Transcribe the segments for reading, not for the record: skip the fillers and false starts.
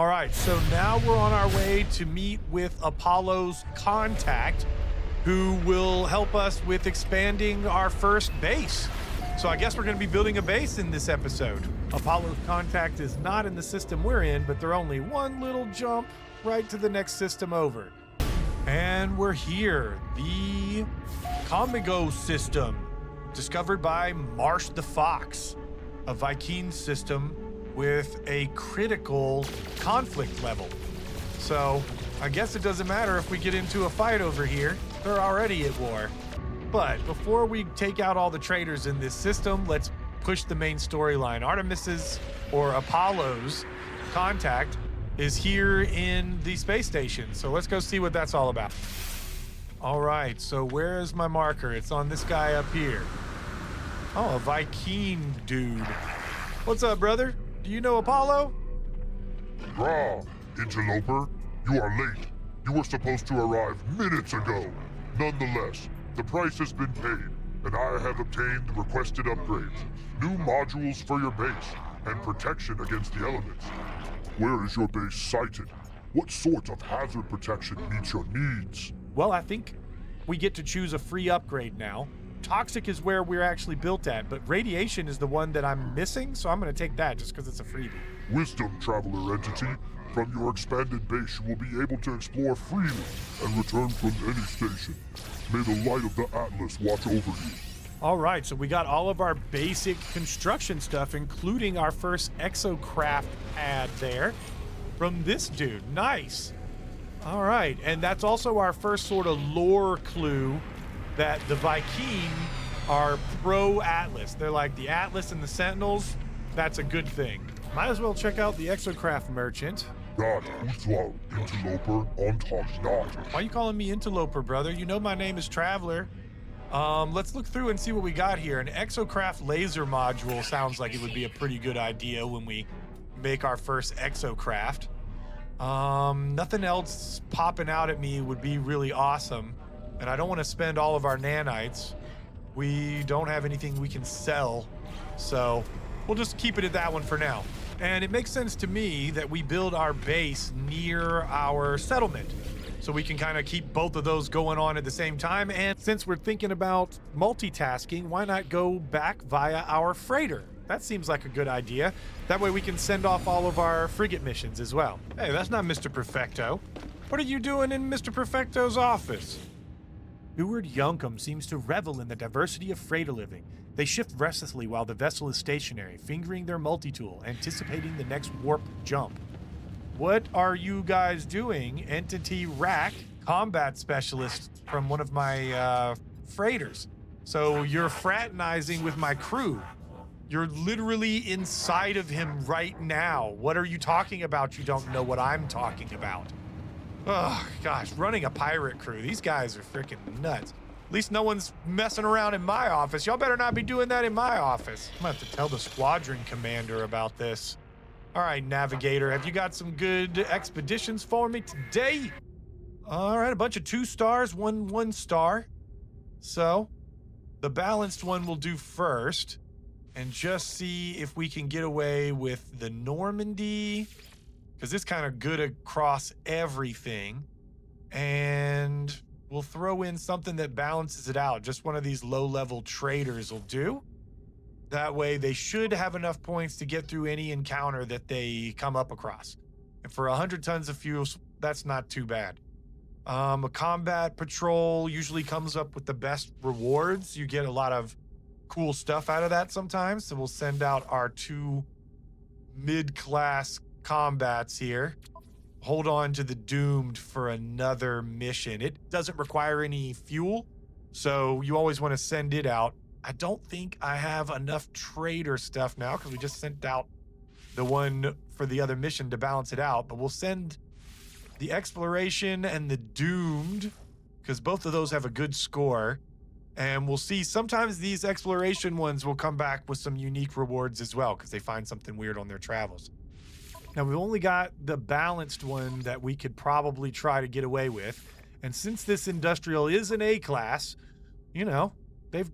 All right, so now we're on our way to meet with Apollo's contact, who will help us with expanding our first base. So I guess we're going to be building a base in this episode. Apollo's contact is not in the system we're in, but they're only one little jump right to the next system over. And we're here, the Comigo system, discovered by Marsh the Fox, a Vy'Keen system with a critical conflict level. So I guess it doesn't matter if we get into a fight over here. They're already at war. But before we take out all the traitors in this system, let's push the main storyline. Artemis's, or Apollo's, contact is here in the space station. So let's go see what that's all about. All right, so where's my marker? It's on this guy up here. Oh, a Vy'Keen dude. What's up, brother? Do you know Apollo? Rah, interloper, you are late. You were supposed to arrive minutes ago. Nonetheless, the price has been paid, and I have obtained the requested upgrades, new modules for your base, and protection against the elements. Where is your base sited? What sort of hazard protection meets your needs? Well, I think we get to choose a free upgrade now. Toxic is where we're actually built at, but radiation is the one that I'm missing, so I'm going to take that just because it's a freebie. Wisdom, traveler entity. From your expanded base, you will be able to explore freely and return from any station. May the light of the Atlas watch over you. All right, so we got all of our basic construction stuff, including our first exocraft pad there from this dude. Nice. All right, and that's also our first sort of lore clue that the Vy'Keen are pro-Atlas. They're like the Atlas and the Sentinels. That's a good thing. Might as well check out the exocraft merchant. God, Uthwal, interloper, on top not. Why are you calling me interloper, brother? You know my name is Traveler. Let's look through and see what we got here. An exocraft laser module sounds like it would be a pretty good idea when we make our first exocraft. Nothing else popping out at me would be really awesome. And I don't want to spend all of our nanites. We don't have anything we can sell. So we'll just keep it at that one for now. And it makes sense to me that we build our base near our settlement, so we can kind of keep both of those going on at the same time. And since we're thinking about multitasking, why not go back via our freighter? That seems like a good idea. That way we can send off all of our frigate missions as well. Hey, that's not Mr. Perfecto. What are you doing in Mr. Perfecto's office? Steward Yunkum seems to revel in the diversity of freighter living. They shift restlessly while the vessel is stationary, fingering their multi-tool, anticipating the next warp jump. What are you guys doing? Entity Rack, combat specialist from one of my freighters. So you're fraternizing with my crew. You're literally inside of him right now. What are you talking about? You don't know what I'm talking about. Oh, gosh, running a pirate crew. These guys are freaking nuts. At least no one's messing around in my office. Y'all better not be doing that in my office. I'm gonna have to tell the squadron commander about this. All right, Navigator, have you got some good expeditions for me today? All right, a bunch of 2 stars, one star. So the balanced one will do first, and just see if we can get away with the Normandy, because it's kind of good across everything. And we'll throw in something that balances it out. Just one of these low-level traders will do. That way they should have enough points to get through any encounter that they come up across. And for 100 tons of fuel, that's not too bad. A combat patrol usually comes up with the best rewards. You get a lot of cool stuff out of that sometimes. So we'll send out our 2 mid-class combats here. Hold on to the Doomed for another mission. It doesn't require any fuel, so you always want to send it out. I don't think I have enough trader stuff now because we just sent out the one for the other mission to balance it out, but we'll send the Exploration and the Doomed because both of those have a good score. And we'll see, sometimes these Exploration ones will come back with some unique rewards as well because they find something weird on their travels. Now, we've only got the balanced one that we could probably try to get away with. And since this industrial is an A-class, you know, they've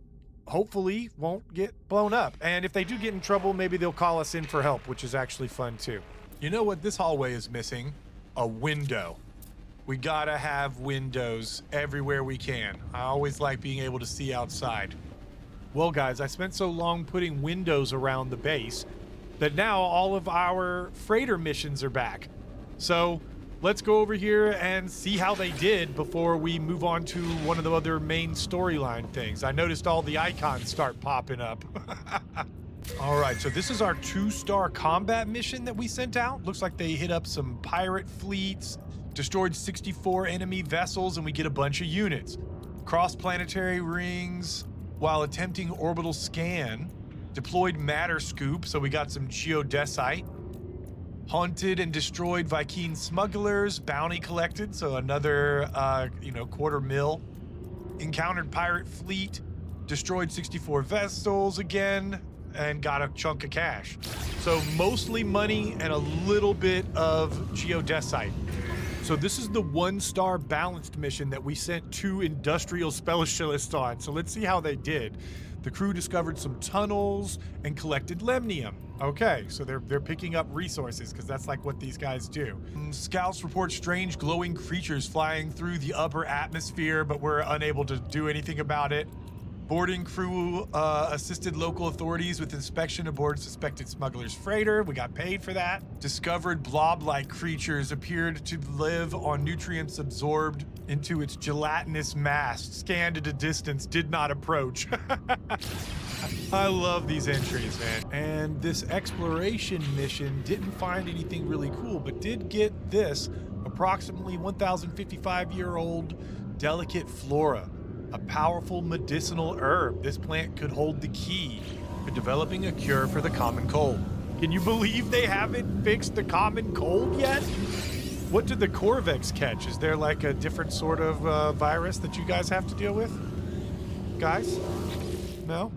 hopefully won't get blown up. And if they do get in trouble, maybe they'll call us in for help, which is actually fun too. You know what this hallway is missing? A window. We gotta have windows everywhere we can. I always like being able to see outside. Well, guys, I spent so long putting windows around the base that now all of our freighter missions are back. So let's go over here and see how they did before we move on to one of the other main storyline things. I noticed all the icons start popping up. All right, so this is our 2-star combat mission that we sent out. Looks like they hit up some pirate fleets, destroyed 64 enemy vessels, and we get a bunch of units. Cross-planetary rings while attempting orbital scan. Deployed matter scoop, so we got some geodesite. Haunted and destroyed Vy'Keen smugglers, bounty collected, so another, $250,000. Encountered pirate fleet, destroyed 64 vessels again, and got a chunk of cash. So mostly money and a little bit of geodesite. So this is the 1-star balanced mission that we sent 2 industrial specialists on. So let's see how they did. The crew discovered some tunnels and collected lemnium. Okay, so they're picking up resources because that's like what these guys do. Scouts report strange glowing creatures flying through the upper atmosphere, but we're unable to do anything about it. Boarding crew assisted local authorities with inspection aboard suspected smuggler's freighter. We got paid for that. Discovered blob-like creatures appeared to live on nutrients absorbed into its gelatinous mass. Scanned at a distance, did not approach. I love these entries, man. And this exploration mission didn't find anything really cool, but did get this approximately 1,055-year-old delicate flora. A powerful medicinal herb. This plant could hold the key to developing a cure for the common cold. Can you believe they haven't fixed the common cold yet? What did the Corvex catch? Is there like a different sort of virus that you guys have to deal with? Guys? No?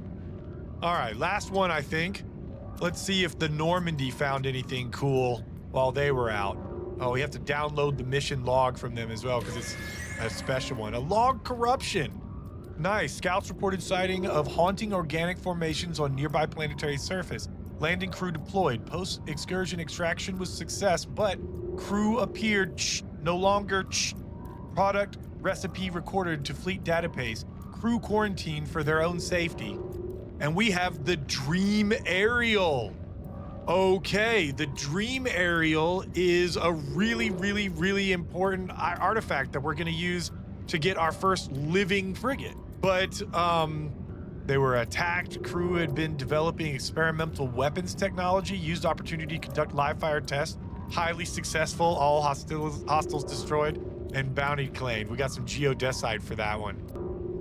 All right, last one, I think. Let's see if the Normandy found anything cool while they were out. Oh, we have to download the mission log from them as well because it's a special one. A log corruption. Nice. Scouts reported sighting of haunting organic formations on nearby planetary surface. Landing crew deployed. Post-excursion extraction was success, but crew appeared no longer product recipe recorded to fleet database. Crew quarantined for their own safety. And we have the Dream Aerial. Okay, the Dream Aerial is a really, really, really important artifact that we're going to use to get our first living frigate. But they were attacked. Crew had been developing experimental weapons technology, used opportunity to conduct live fire tests. Highly successful, all hostiles destroyed, and bounty claimed. We got some geodesite for that one.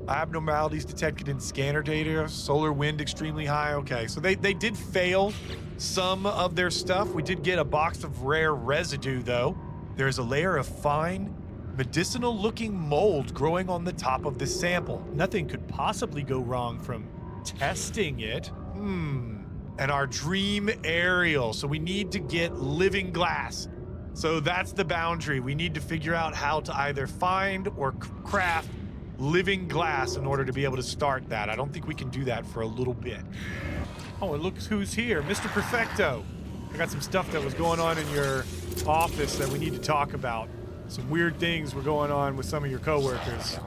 Abnormalities detected in scanner data. Solar wind extremely high. Okay, so they did fail some of their stuff. We did get a box of rare residue, though. There's a layer of fine, medicinal-looking mold growing on the top of this sample. Nothing could possibly go wrong from testing it. And our Dream Aerial. So we need to get living glass. So that's the boundary. We need to figure out how to either find or craft living glass in order to be able to start that. I don't think we can do that for a little bit. Oh, and look who's here, Mr. Perfecto. I got some stuff that was going on in your office that we need to talk about. Some weird things were going on with some of your coworkers.